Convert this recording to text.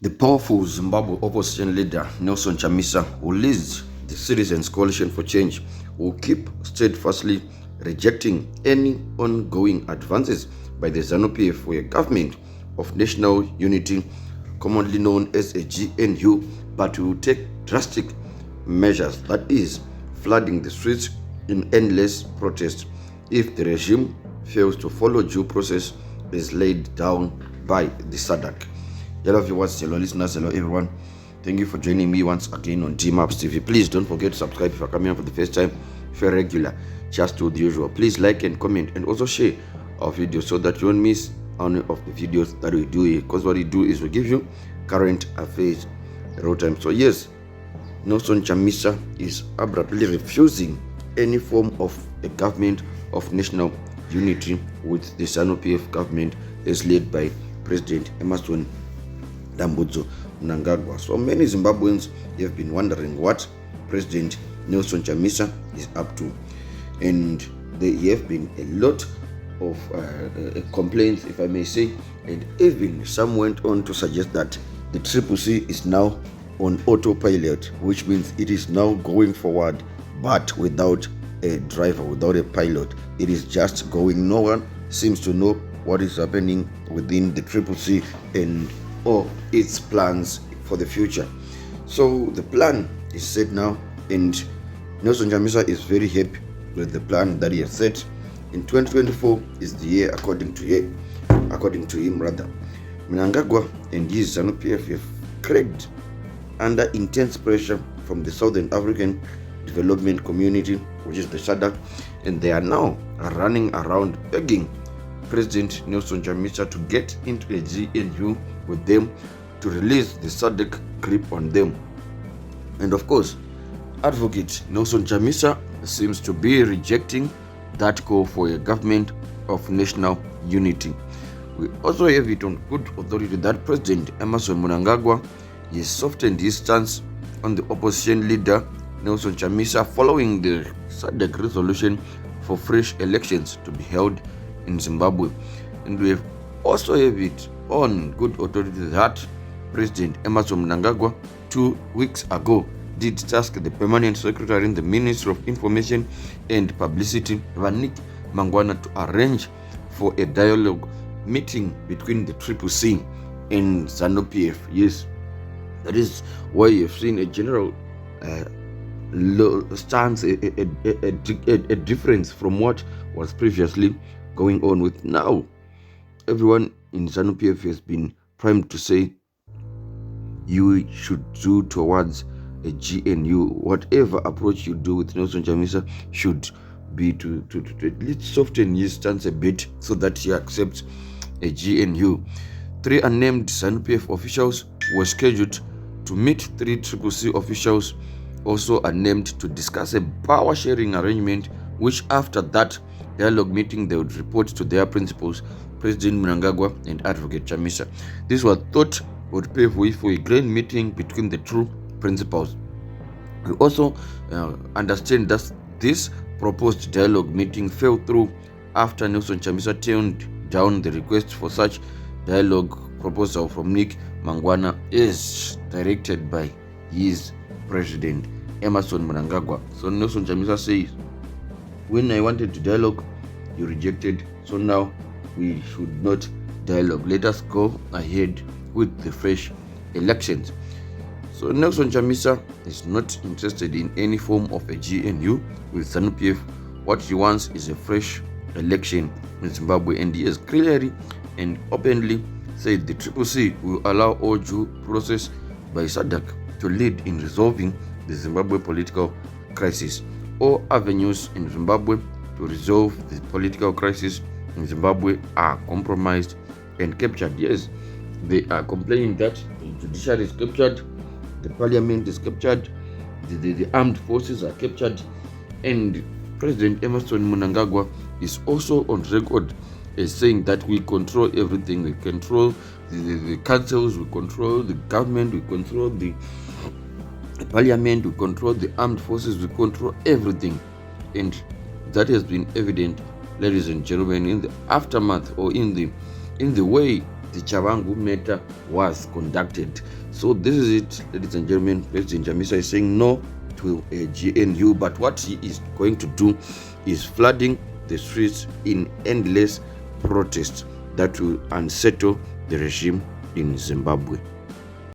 The powerful Zimbabwe opposition leader Nelson Chamisa, who leads the Citizens Coalition for Change, will keep steadfastly rejecting any ongoing advances by the ZANU-PF for a government of national unity, commonly known as a GNU, but will take drastic measures, that is, flooding the streets in endless protest if the regime fails to follow due process as laid down by the SADC. Hello viewers, hello listeners, hello everyone. Thank you for joining me once again on DMAPS TV. Please don't forget to subscribe if you're coming up for the first time. If you're regular, just do the usual. Please like and comment and also share our videos so that you won't miss any of the videos that we do here. Because what we do is we give you current affairs real time. So yes, Nelson Chamisa is abruptly refusing any form of a government of national unity with the ZANU-PF government as led by President Emmerson Mnangagwa. So many Zimbabweans have been wondering what President Nelson Chamisa is up to, and there have been a lot of complaints, if I may say, and even some went on to suggest that the CCC is now on autopilot, which means it is now going forward but without a driver, without a pilot. It is just going. No one seems to know what is happening within the CCC and or its plans for the future. So the plan is set now, and Nelson Chamisa is very happy with the plan that he has set. In 2024 is the year, according to him. Mnangagwa and his ZANU-PF have cracked under intense pressure from the Southern African Development Community, which is the SADC, and they are now running around begging President Nelson Chamisa to get into a GNU with them to release the SADC grip on them. And of course, Advocate Nelson Chamisa seems to be rejecting that call for a government of national unity. We also have it on good authority that President Emmerson Mnangagwa has softened his stance on the opposition leader Nelson Chamisa following the SADC resolution for fresh elections to be held in Zimbabwe. And we have also have it on good authority that President Emmerson Mnangagwa 2 weeks ago did task the permanent secretary in the Ministry of Information and Publicity, Vanik Mangwana, to arrange for a dialogue meeting between the CCC and ZANU-PF. Yes, that is why you have seen a general stance, a difference from what was previously going on. With now everyone in ZANU-PF has been primed to say you should do towards a GNU. Whatever approach you do with Nelson Chamisa should be to at least soften his stance a bit so that he accepts a GNU. 3 unnamed ZANU-PF officials were scheduled to meet 3 CCC officials, also unnamed, to discuss a power sharing arrangement, which after that dialogue meeting they would report to their principals, President Mnangagwa and Advocate Chamisa. This was thought would pave way for a grand meeting between the two principals. We also understand that this proposed dialogue meeting fell through after Nelson Chamisa turned down the request for such dialogue proposal from Nick Mangwana, as directed by his president Emmerson Mnangagwa. So Nelson Chamisa says, when I wanted to dialogue, you rejected, so now we should not dialogue. Let us go ahead with the fresh elections. So Nelson Chamisa is not interested in any form of a GNU with ZANU-PF. What he wants is a fresh election in Zimbabwe, and he has clearly and openly said the CCC will allow all due process by SADC to lead in resolving the Zimbabwe political crisis. All avenues in Zimbabwe to resolve the political crisis in Zimbabwe are compromised and captured. Yes, they are complaining that the judiciary is captured, the parliament is captured, the armed forces are captured, and President Emmerson Mnangagwa is also on record as saying that we control everything. We control the councils, we control the government, we control the parliament, we control the armed forces, we control everything. And that has been evident, ladies and gentlemen, in the aftermath or in the way the Chavangu matter was conducted. So this is it, ladies and gentlemen. President Chamisa is saying no to a GNU, but what he is going to do is flooding the streets in endless protests that will unsettle the regime in Zimbabwe.